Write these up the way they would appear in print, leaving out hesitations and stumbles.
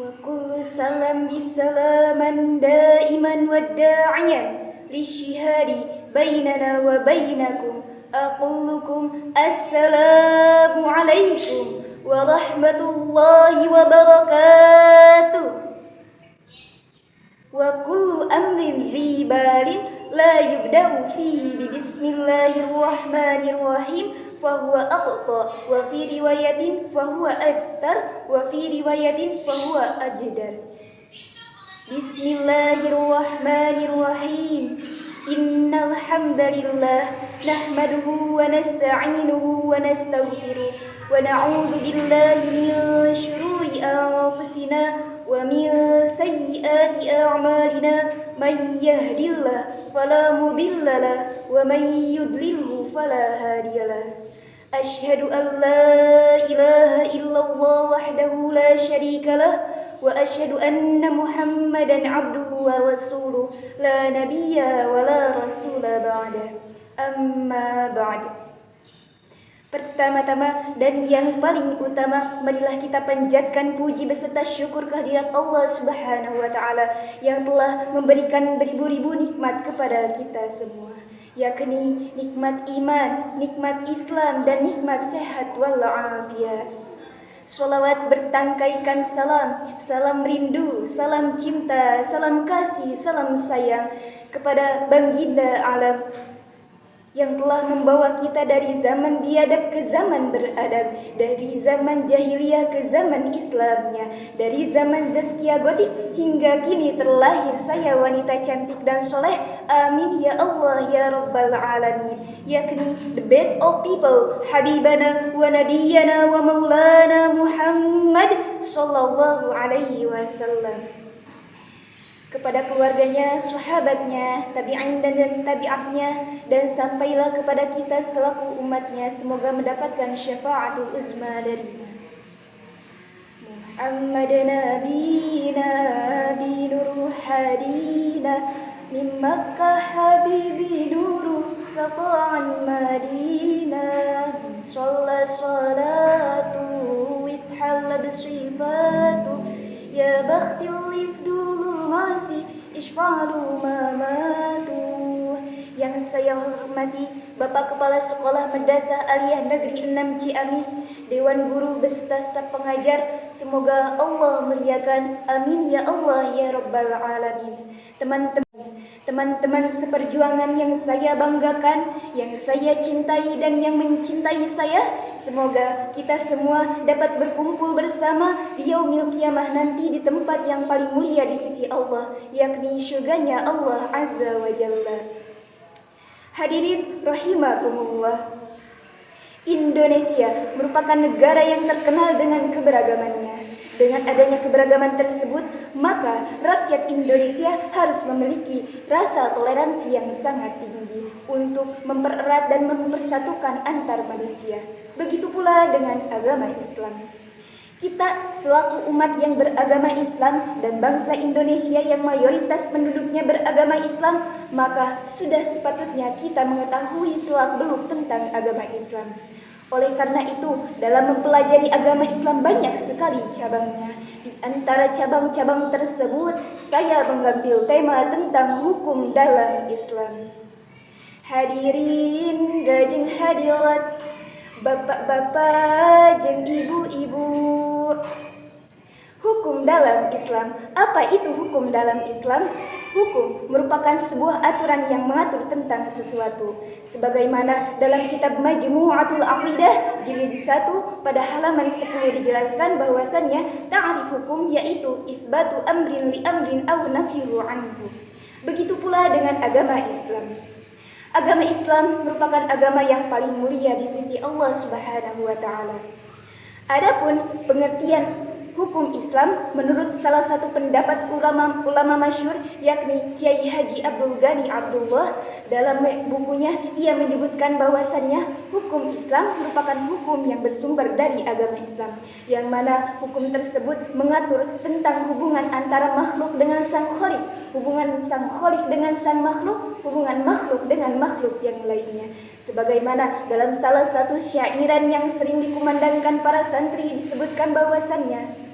وكل سلام بسلاما دائما وداعيا للشهاد بيننا وبينكم. أقول لكم السلام عليكم ورحمة الله وبركاته. وكل أمر ذي بال لا يبدأ فيه بسم الله الرحمن الرحيم فهو أقطع، وفي رواية فهو أبتر، وفي رواية فهو أجدر. بسم الله الرحمن الرحيم. إن الحمد لله نحمده ونستعينه ونستغفره ونعوذ بالله من شرور أنفسنا ومن سيئات أعمالنا. من يهد الله فلا مضل له ومن يضلله فلا هادي له. أشهد أن لا إله إلا الله وحده لا شريك له وأشهد أن محمدا عبده ورسوله لا نبي ولا رسول بعده. أما بعد. Pertama-tama dan yang paling utama, marilah kita panjatkan puji beserta syukur kehadirat Allah Subhanahu wa Ta'ala yang telah memberikan beribu-ribu nikmat kepada kita semua, yakni nikmat iman, nikmat Islam, dan nikmat sehat walafiat. Sholawat bertangkaikan salam, salam rindu, salam cinta, salam kasih, salam sayang kepada Baginda Alam yang telah membawa kita dari zaman biadab ke zaman beradab, dari zaman jahiliyah ke zaman Islamiyah, dari zaman Zaskia Gotik hingga kini terlahir saya wanita cantik dan soleh. Amin ya Allah ya Rabbal Alamin. Yakni the best of people, Habibana wa Nabiyana wa Maulana Muhammad sallallahu alaihi wasallam. Kepada keluarganya, sahabatnya, tabi'in dan tabi'atnya, dan sampailah kepada kita selaku umatnya, semoga mendapatkan syafaatul uzma darinya. Muhammad nabina binur hadina min Makkah habibi nuru sata'an madina min salatu withalla bisrifatu ya bakhtil lifdulu masih isfalu mamatu. Yang saya hormati Bapak Kepala Sekolah Madrasah Aliyah Negeri 6 Ciamis, Dewan Guru beserta staf pengajar, semoga Allah muliakan. Amin ya Allah ya Rabbal Alamin. Teman-teman seperjuangan yang saya banggakan, yang saya cintai dan yang mencintai saya, semoga kita semua dapat berkumpul bersama di yaumil qiyamah nanti di tempat yang paling mulia di sisi Allah, yakni syurganya Allah Azza wa Jalla. Hadirin rahimakumullah. Indonesia merupakan negara yang terkenal dengan keberagamannya. Dengan adanya keberagaman tersebut, maka rakyat Indonesia harus memiliki rasa toleransi yang sangat tinggi untuk mempererat dan mempersatukan antar manusia. Begitu pula dengan agama Islam. Kita selaku umat yang beragama Islam dan bangsa Indonesia yang mayoritas penduduknya beragama Islam, maka sudah sepatutnya kita mengetahui selak-beluk tentang agama Islam. Oleh karena itu, dalam mempelajari agama Islam banyak sekali cabangnya. Di antara cabang-cabang tersebut, saya mengambil tema tentang hukum dalam Islam. Hadirin dan hadirat, bapak-bapak dan ibu-ibu. Hukum dalam Islam. Apa itu hukum dalam Islam? Hukum merupakan sebuah aturan yang mengatur tentang sesuatu. Sebagaimana dalam kitab Majmu'atul Aqidah jilid 1 pada halaman 10 dijelaskan bahwasannya ta'rif hukum yaitu itsbatu amrin li amrin aw nafyuhu anhu. Begitu pula dengan agama Islam. Agama Islam merupakan agama yang paling mulia di sisi Allah Subhanahu wa Ta'ala. Adapun pengertian hukum Islam menurut salah satu pendapat ulama masyhur yakni Kiai Haji Abdul Ghani Abdullah, dalam bukunya ia menyebutkan bahwasannya hukum Islam merupakan hukum yang bersumber dari agama Islam, yang mana hukum tersebut mengatur tentang hubungan antara makhluk dengan sang khalik, hubungan sang khalik dengan sang makhluk, hubungan makhluk dengan makhluk yang lainnya. Sebagaimana dalam salah satu syairan yang sering dikumandangkan para santri disebutkan bahwasannya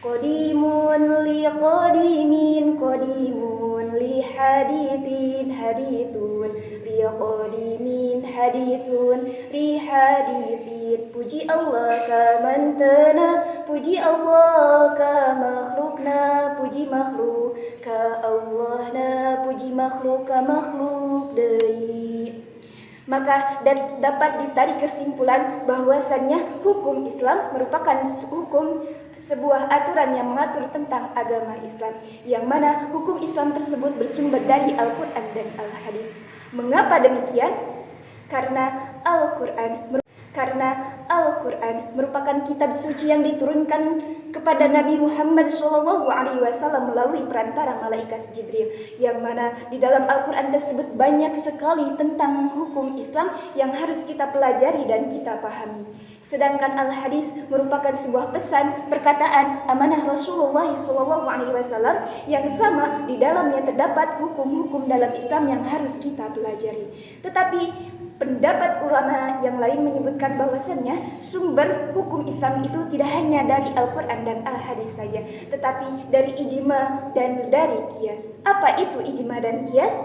qadimun li qadimin qadimun li hadithin hadithun li qadimin hadithun li hadithin. Puji Allah ka mantana, puji Allah ka makhlukna, puji makhluk ka Allahna, puji makhluk ka makhluk deui. Maka dapat ditarik kesimpulan bahwasannya hukum Islam merupakan sebuah aturan yang mengatur tentang agama Islam, yang mana hukum Islam tersebut bersumber dari Al-Quran dan Al-Hadis. Mengapa demikian? Karena Al-Quran merupakan kitab suci yang diturunkan kepada Nabi Muhammad SAW melalui perantara malaikat Jibril, yang mana di dalam Al-Quran tersebut banyak sekali tentang hukum Islam yang harus kita pelajari dan kita pahami. Sedangkan Al-Hadis merupakan sebuah pesan, perkataan, amanah Rasulullah SAW yang sama di dalamnya terdapat hukum-hukum dalam Islam yang harus kita pelajari. Tetapi pendapat ulama yang lain menyebutkan bahwasannya sumber hukum Islam itu tidak hanya dari Al-Quran dan Al-Hadis saja, tetapi dari ijma dan dari qiyas. Apa itu ijma dan qiyas?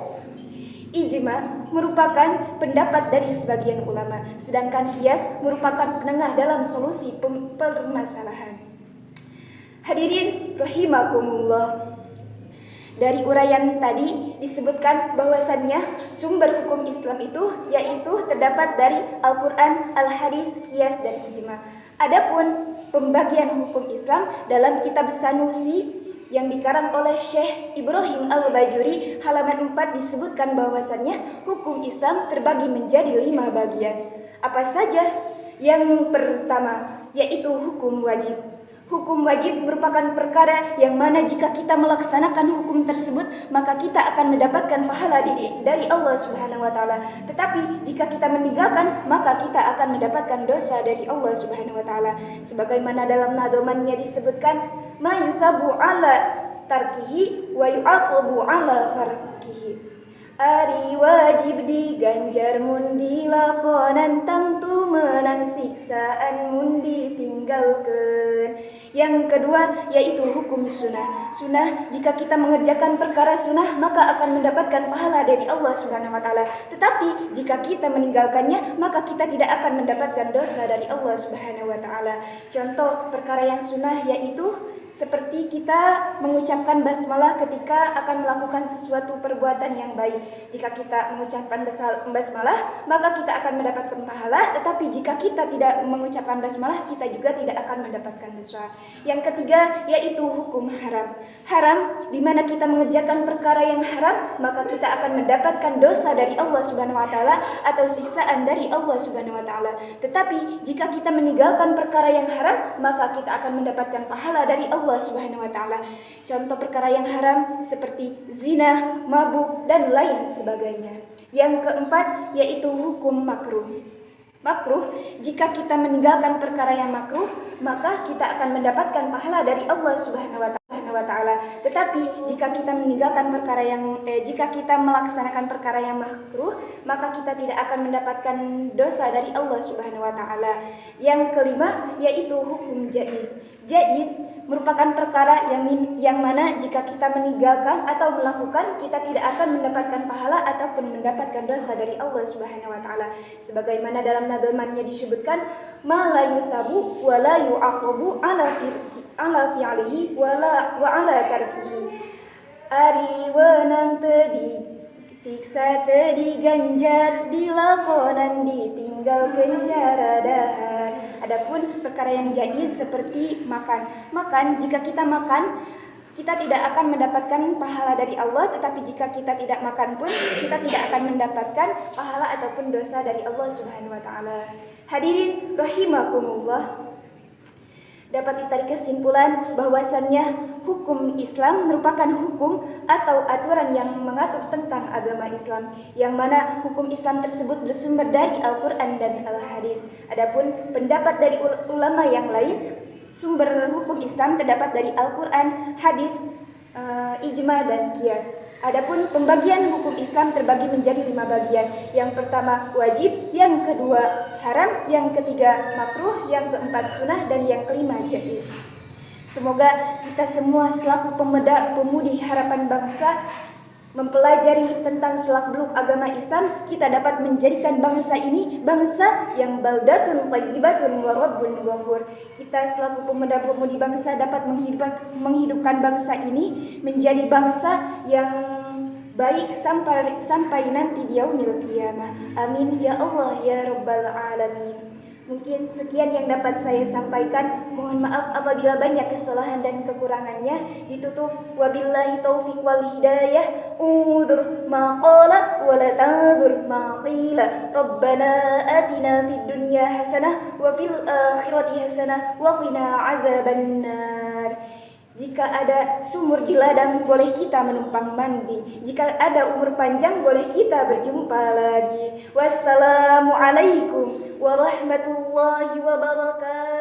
Ijma merupakan pendapat dari sebagian ulama, sedangkan qiyas merupakan penengah dalam solusi permasalahan. Hadirin rahimakumullah. Dari uraian tadi disebutkan bahwasannya sumber hukum Islam itu yaitu terdapat dari Al-Quran, Al-Hadis, qiyas, dan ijma. Adapun pembagian hukum Islam dalam kitab Sanusi yang dikarang oleh Syekh Ibrahim Al-Bajuri halaman 4 disebutkan bahwasannya hukum Islam terbagi menjadi 5 bagian. Apa saja? Yang pertama yaitu hukum wajib. Hukum wajib merupakan perkara yang mana jika kita melaksanakan hukum tersebut maka kita akan mendapatkan pahala dari Allah Subhanahu wa taala. Tetapi jika kita meninggalkan maka kita akan mendapatkan dosa dari Allah Subhanahu wa taala. Sebagaimana dalam nadomannya disebutkan, ma yusabu ala tarkihi wa yu'aqabu ala farkihi. Ari wajib diganjar mun dilakonan tangtu menang siksaan mun ditinggalkan. Yang kedua yaitu hukum sunnah. Sunnah, jika kita mengerjakan perkara sunnah maka akan mendapatkan pahala dari Allah Subhanahu wa taala. Tetapi jika kita meninggalkannya maka kita tidak akan mendapatkan dosa dari Allah Subhanahu wa taala. Contoh perkara yang sunnah yaitu seperti kita mengucapkan basmalah ketika akan melakukan sesuatu perbuatan yang baik. Jika kita mengucapkan basmalah maka kita akan mendapatkan pahala, tetapi jika kita tidak mengucapkan basmalah kita juga tidak akan mendapatkan dosa. Yang ketiga yaitu hukum haram. Haram di mana kita mengerjakan perkara yang haram maka kita akan mendapatkan dosa dari Allah Subhanahu wa taala atau siksaan dari Allah Subhanahu wa taala. Tetapi jika kita meninggalkan perkara yang haram maka kita akan mendapatkan pahala dari Allah Subhanahu wa taala. Contoh perkara yang haram seperti zina, mabuk, dan lain sebagainya. Yang keempat yaitu hukum makruh. Makruh, jika kita meninggalkan perkara yang makruh maka kita akan mendapatkan pahala dari Allah Subhanahu wa taala. Tetapi jika kita meninggalkan perkara yang jika kita melaksanakan perkara yang makruh maka kita tidak akan mendapatkan dosa dari Allah Subhanahu wa taala. Yang kelima yaitu hukum jaiz. Jaiz merupakan perkara yang mana jika kita meninggalkan atau melakukan kita tidak akan mendapatkan pahala ataupun mendapatkan dosa dari Allah Subhanahu wa taala. Sebagaimana dalam nadomannya disebutkan, ma la yuthabu wa la yu'aqabu ala fi'lihi wa ala tarkihi. Ari wenang tadi siksa tadi ganjar dilakonan ditinggal penjara dahar. Adapun perkara yang jaiz seperti makan. Makan, jika kita makan kita tidak akan mendapatkan pahala dari Allah, tetapi jika kita tidak makan pun kita tidak akan mendapatkan pahala ataupun dosa dari Allah Subhanahu wa taala. Hadirin rahimakumullah. Dapat ditarik kesimpulan bahwasannya hukum Islam merupakan hukum atau aturan yang mengatur tentang agama Islam, yang mana hukum Islam tersebut bersumber dari Al-Quran dan Al-Hadis. Adapun pendapat dari ulama yang lain, sumber hukum Islam terdapat dari Al-Quran, hadis, ijma, dan qiyas. Adapun pembagian hukum Islam terbagi menjadi 5 bagian. Yang pertama wajib, yang kedua haram, yang ketiga makruh, yang keempat sunnah, dan yang kelima jaiz. Semoga kita semua selaku pemudi harapan bangsa mempelajari tentang selak-beluk agama Islam, kita dapat menjadikan bangsa ini bangsa yang baldatun thayyibatun wa rabbun ghafur. Kita selaku pemuda-pemudi bangsa dapat menghidupkan bangsa ini menjadi bangsa yang baik sampai nanti di yaumil qiyamah. Amin ya Allah ya rabbal alamin. Mungkin sekian yang dapat saya sampaikan. Mohon maaf apabila banyak kesalahan dan kekurangannya. Ditutup wabillahi taufiq wal hidayah. Unzur ma qala wa la tanzur ma qila. Rabbana atina fid dunya hasanah wa fil akhirati hasanah wa qina adzabannar. Jika ada sumur di ladang, boleh kita menumpang mandi. Jika ada umur panjang, boleh kita berjumpa lagi. Wassalamualaikum warahmatullahi wabarakatuh.